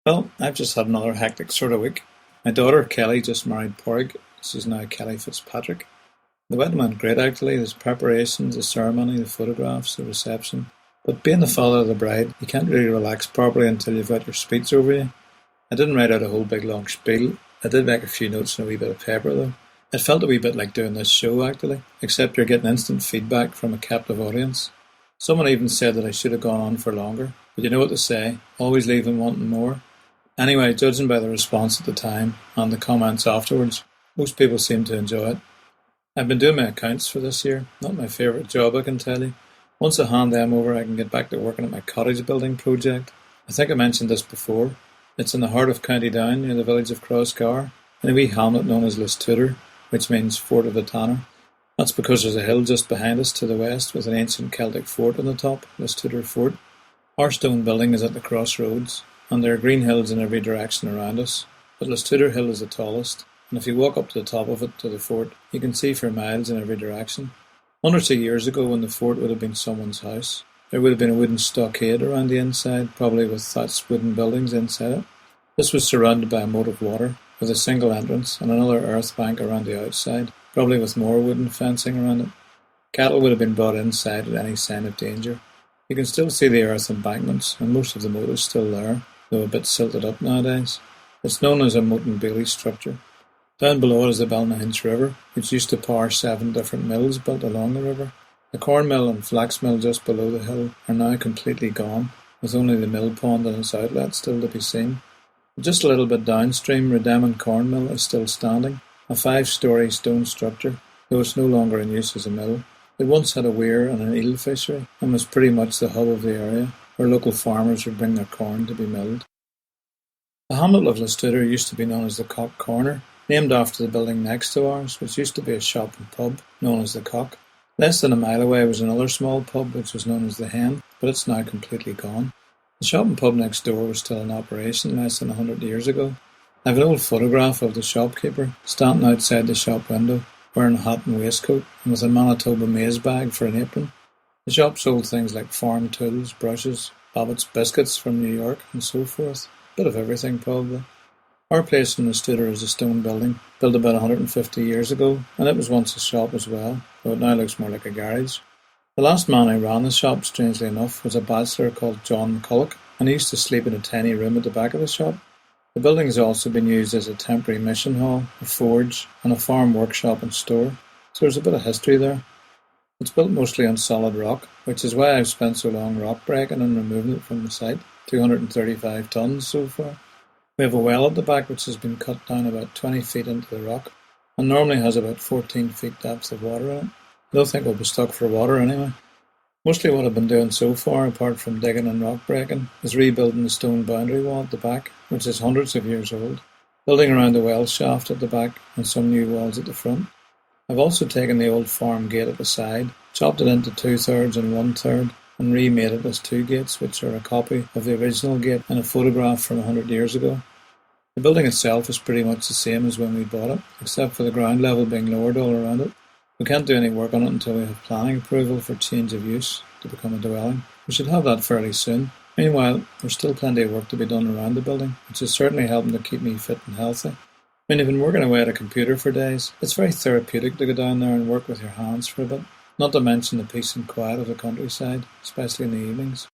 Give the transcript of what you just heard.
Well, I've just had another hectic sort of week. My daughter Kelly just married Porrig. She's now Kelly Fitzpatrick. The wedding went great actually. There's preparations, the ceremony, the photographs, the reception. But being the father of the bride, you can't really relax properly until you've got your speech over you. I didn't write out a whole big long spiel. I did make a few notes and a wee bit of paper though. It felt a wee bit like doing this show actually, except you're getting instant feedback from a captive audience. Someone even said that I should have gone on for longer, but you know what to say, always leave them wanting more. Anyway, judging by the response at the time and the comments afterwards, most people seem to enjoy it. I've been doing my accounts for this year, not my favourite job I can tell you. Once I hand them over I can get back to working at my cottage building project. I think I mentioned this before. It's in the heart of County Down near the village of Crossgar, in a wee hamlet known as Listooder, which means Fort of the Tanner. That's because there's a hill just behind us to the west with an ancient Celtic fort on the top, Listooder Fort. Our stone building is at the crossroads, and there are green hills in every direction around us, but Listooder Hill is the tallest, and if you walk up to the top of it to the fort, you can see for miles in every direction. Hundreds of years ago, when the fort would have been someone's house, there would have been a wooden stockade around the inside, probably with thatched wooden buildings inside it. This was surrounded by a moat of water, with a single entrance and another earth bank around the outside, probably with more wooden fencing around it. Cattle would have been brought inside at any sign of danger. You can still see the earth embankments, and most of the moat is still there, though a bit silted up nowadays. It's known as a moat and bailey structure. Down below is the Ballynahinch River, which used to power 7 different mills built along the river. The corn mill and flax mill just below the hill are now completely gone, with only the mill pond and its outlet still to be seen. Just a little bit downstream, Redeman corn mill is still standing, a 5-storey stone structure, though it's no longer in use as a mill. It once had a weir and an eel fishery, and was pretty much the hub of the area, where local farmers would bring their corn to be milled. The hamlet of Listooder used to be known as the Cock Corner, named after the building next to ours, which used to be a shop and pub, known as the Cock. Less than a mile away was another small pub, which was known as the Hen, but it's now completely gone. The shop and pub next door was still in operation less than 100 years ago. I have an old photograph of the shopkeeper, standing outside the shop window, wearing a hat and waistcoat, and with a Manitoba maize bag for an apron. The shop sold things like farm tools, brushes, Babbitt's biscuits from New York, and so forth. Bit of everything, probably. Our place in Listooder is a stone building, built about 150 years ago, and it was once a shop as well, though it now looks more like a garage. The last man who ran the shop, strangely enough, was a bachelor called John McCulloch, and he used to sleep in a tiny room at the back of the shop. The building has also been used as a temporary mission hall, a forge, and a farm workshop and store, so there's a bit of history there. It's built mostly on solid rock, which is why I've spent so long rock breaking and removing it from the site, 235 tons so far. We have a well at the back which has been cut down about 20 feet into the rock, and normally has about 14 feet depth of water in it. I don't think we'll be stuck for water anyway. Mostly what I've been doing so far, apart from digging and rock breaking, is rebuilding the stone boundary wall at the back, which is hundreds of years old, building around the well shaft at the back and some new walls at the front. I've also taken the old farm gate at the side, chopped it into 2/3 and 1/3, and remade it as 2 gates, which are a copy of the original gate and a photograph from 100 years ago. The building itself is pretty much the same as when we bought it, except for the ground level being lowered all around it. We can't do any work on it until we have planning approval for change of use to become a dwelling. We should have that fairly soon. Meanwhile, there's still plenty of work to be done around the building, which is certainly helping to keep me fit and healthy. When you've been working away at a computer for days, it's very therapeutic to go down there and work with your hands for a bit, not to mention the peace and quiet of the countryside, especially in the evenings.